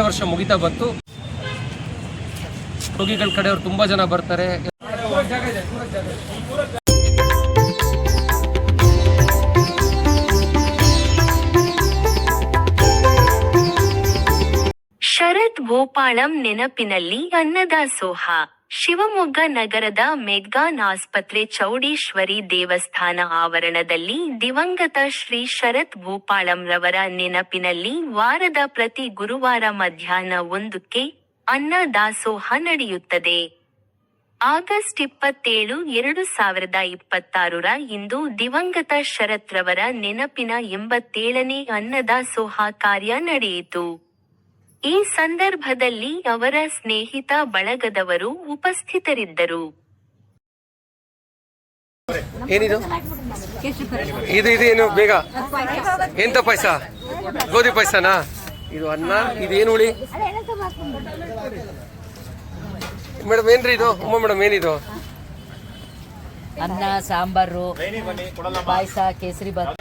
ವರ್ಷ ಮುಗಿತಾ ಬಂತು. ರೋಗಿಗಳ ಕಡೆಯವರು ತುಂಬಾ ಜನ ಬರ್ತಾರೆ. ಶರತ್ ಭೂಪಾಳಂ ನೆನಪಿನಲ್ಲಿ ಅನ್ನದಾಸೋಹ. ಶಿವಮೊಗ್ಗ ನಗರದ ಮೆಗ್ಗಾನ್ ಆಸ್ಪತ್ರೆ ಚೌಡೇಶ್ವರಿ ದೇವಸ್ಥಾನ ಆವರಣದಲ್ಲಿ ದಿವಂಗತ ಶ್ರೀ ಶರತ್ ಭೂಪಾಳಂ ರವರ ನೆನಪಿನಲ್ಲಿ ವಾರದ ಪ್ರತಿ ಗುರುವಾರ ಮಧ್ಯಾಹ್ನ 1ಕ್ಕೆ ಅನ್ನದಾಸೋಹ ನಡೆಯುತ್ತದೆ. ಆಗಸ್ಟ್ 27, 2026 ಇಂದು ದಿವಂಗತ ಶರತ್ ರವರ ನೆನಪಿನ 87ನೇ ಅನ್ನದಾಸೋಹ ಕಾರ್ಯ ನಡೆಯಿತು. ಈ ಸಂದರ್ಭದಲ್ಲಿ ಅವರ ಸ್ನೇಹಿತ ಬಳಗದವರು ಉಪಸ್ಥಿತರಿದ್ದರು. ಏನಿದು ಏನು ಬೇಗ ಎಂತ ಪಾಯಸ? ಗೋಧಿ ಪಾಯಸನಾ? ಇದು ಅನ್ನ, ಇದೇನು ಹುಳಿ ಮೇಡಮ್? ಏನ್ರಿ ಇದು? ಉಮ್ಮ ಮೇಡಮ್, ಏನಿದು? ಅನ್ನ, ಸಾಂಬಾರು, ಪಾಯಸ, ಕೇಸರಿ ಬಾತ್.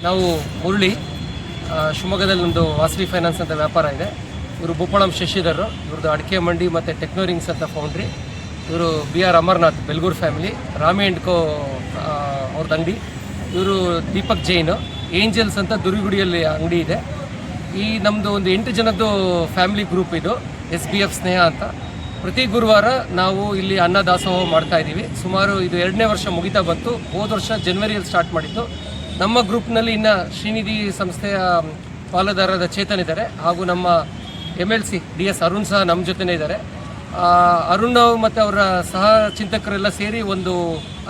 ನಾವು ಮುರಳಿ, ಶಿವಮೊಗ್ಗದಲ್ಲಿ ನಮ್ಮದು ವಾಸವಿ ಫೈನಾನ್ಸ್ ಅಂತ ವ್ಯಾಪಾರ ಇದೆ. ಇವರು ಭೂಪಾಳಂ ಶಶಿಧರ್, ಇವ್ರದ್ದು ಅಡಿಕೆ ಮಂಡಿ ಮತ್ತು ಟೆಕ್ನೋರಿಂಗ್ಸ್ ಅಂತ ಫೌಂಡ್ರಿ. ಇವರು BR Amarnath, Belgur family, Rami and co ಅವ್ರದ್ದು ಅಂಗಡಿ. ಇವರು ದೀಪಕ್ ಜೈನ್, ಏಂಜಲ್ಸ್ ಅಂತ ದುರ್ಗುಡಿಯಲ್ಲಿ ಅಂಗಡಿ ಇದೆ. ಈ ನಮ್ಮದು ಒಂದು 8 ಜನದ್ದು ಫ್ಯಾಮಿಲಿ ಗ್ರೂಪ್ ಇದು, SBF ಸ್ನೇಹ ಅಂತ. ಪ್ರತಿ ಗುರುವಾರ ನಾವು ಇಲ್ಲಿ ಅನ್ನದಾಸೋಹ ಮಾಡ್ತಾ ಇದ್ದೀವಿ. ಸುಮಾರು ಇದು 2ನೇ ವರ್ಷ ಮುಗಿತಾ ಬಂತು. ಹೋದ ವರ್ಷ ಜನವರಿಯಲ್ಲಿ ಸ್ಟಾರ್ಟ್ ಮಾಡಿದ್ದು. ನಮ್ಮ ಗ್ರೂಪ್ನಲ್ಲಿ ಇನ್ನು ಶ್ರೀನಿಧಿ ಸಂಸ್ಥೆಯ ಪಾಲುದಾರರಾದ ಚೇತನ್ ಇದ್ದಾರೆ, ಹಾಗೂ ನಮ್ಮ MLC DS ಅರುಣ್ ಸಹ ನಮ್ಮ ಜೊತೆನೇ ಇದ್ದಾರೆ. ಅರುಣ್ ಮತ್ತು ಅವರ ಸಹ ಚಿಂತಕರೆಲ್ಲ ಸೇರಿ ಒಂದು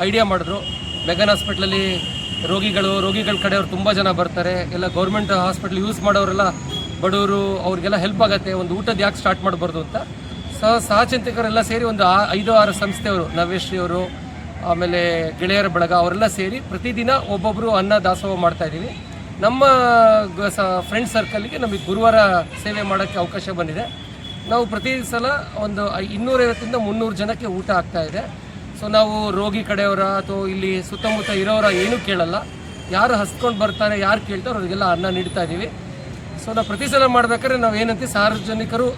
ಐಡಿಯಾ ಮಾಡಿದ್ರು. ಮೆಗನ್ ಹಾಸ್ಪಿಟ್ಲಲ್ಲಿ ರೋಗಿಗಳ ಕಡೆಯವರು ತುಂಬ ಜನ ಬರ್ತಾರೆ, ಎಲ್ಲ ಗೌರ್ಮೆಂಟ್ ಹಾಸ್ಪಿಟ್ಲ್ ಯೂಸ್ ಮಾಡೋರೆಲ್ಲ ಬಡವರು, ಅವ್ರಿಗೆಲ್ಲ ಹೆಲ್ಪ್ ಆಗುತ್ತೆ, ಒಂದು ಊಟದ ಯಾಕೆ ಸ್ಟಾರ್ಟ್ ಮಾಡಬಾರ್ದು ಅಂತ ಸಹ ಚಿಂತಕರೆಲ್ಲ ಸೇರಿ ಒಂದು 5-6 ಸಂಸ್ಥೆಯವರು, ನವ್ಯಶ್ರೀ ಅವರು, ಆಮೇಲೆ ಗೆಳೆಯರ ಬಳಗ, ಅವರೆಲ್ಲ ಸೇರಿ ಪ್ರತಿದಿನ ಒಬ್ಬೊಬ್ಬರು ಅನ್ನ ದಾಸೋಹ ಮಾಡ್ತಾಯಿದ್ದೀವಿ. ನಮ್ಮ ಫ್ರೆಂಡ್ ಸರ್ಕಲ್ಗೆ ನಮಗೆ ಗುರುವಾರ ಸೇವೆ ಮಾಡೋಕ್ಕೆ ಅವಕಾಶ ಬಂದಿದೆ. ನಾವು ಪ್ರತಿ ಸಲ ಒಂದು 250-300 ಜನಕ್ಕೆ ಊಟ ಆಗ್ತಾಯಿದೆ. ಸೊ ನಾವು ರೋಗಿ ಕಡೆಯವರ ಅಥವಾ ಇಲ್ಲಿ ಸುತ್ತಮುತ್ತ ಇರೋರ ಏನೂ ಕೇಳಲ್ಲ, ಯಾರು ಹಸ್ಕೊಂಡು ಬರ್ತಾರೆ, ಯಾರು ಕೇಳ್ತಾರೋ ಅವ್ರಿಗೆಲ್ಲ ಅನ್ನ ನೀಡ್ತಾ ಇದ್ದೀವಿ. ಸೊ ನಾವು ಪ್ರತಿ ಸಲ ಮಾಡ್ಬೇಕಾದ್ರೆ ನಾವು ಏನಂತ ಸಾರ್ವಜನಿಕರು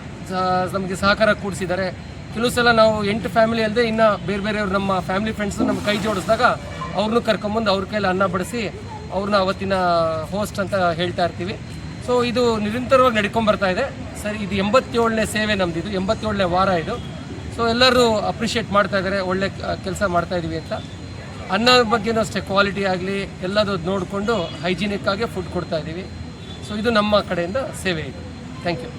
ನಮಗೆ ಸಹಕಾರ ಕೂಡಿಸಿದ್ದಾರೆ. ಕೆಲವು ಸಲ ನಾವು 8 ಫ್ಯಾಮಿಲಿ ಅಲ್ಲದೆ ಇನ್ನು ಬೇರೆಯವರು ನಮ್ಮ ಫ್ಯಾಮಿಲಿ ಫ್ರೆಂಡ್ಸು ನಮ್ಮ ಕೈ ಜೋಡಿಸಿದಾಗ ಅವ್ರನ್ನೂ ಕರ್ಕೊಂಬಂದು ಅವ್ರ ಕೈಯಲ್ಲಿ ಅನ್ನ ಬಡಿಸಿ ಅವ್ರನ್ನ ಅವತ್ತಿನ ಹೋಸ್ಟ್ ಅಂತ ಹೇಳ್ತಾ ಇರ್ತೀವಿ. ಸೊ ಇದು ನಿರಂತರವಾಗಿ ನಡ್ಕೊಂಬರ್ತಾ ಇದೆ ಸರ್. ಇದು 87ನೇ ಸೇವೆ ನಮ್ಮದು, ಇದು 87ನೇ ವಾರ ಇದು. ಸೊ ಎಲ್ಲರೂ ಅಪ್ರಿಷಿಯೇಟ್ ಮಾಡ್ತಾ ಇದ್ದಾರೆ, ಒಳ್ಳೆ ಕೆಲಸ ಮಾಡ್ತಾಯಿದ್ದೀವಿ ಅಂತ. ಅನ್ನದ ಬಗ್ಗೆನೂ ಅಷ್ಟೇ, ಕ್ವಾಲಿಟಿ ಆಗಲಿ ಎಲ್ಲದೂ ನೋಡಿಕೊಂಡು ಹೈಜಿನಿಕ್ ಆಗಿ ಫುಡ್ ಕೊಡ್ತಾ ಇದ್ದೀವಿ. ಸೊ ಇದು ನಮ್ಮ ಕಡೆಯಿಂದ ಸೇವೆ ಇದು. Thank you.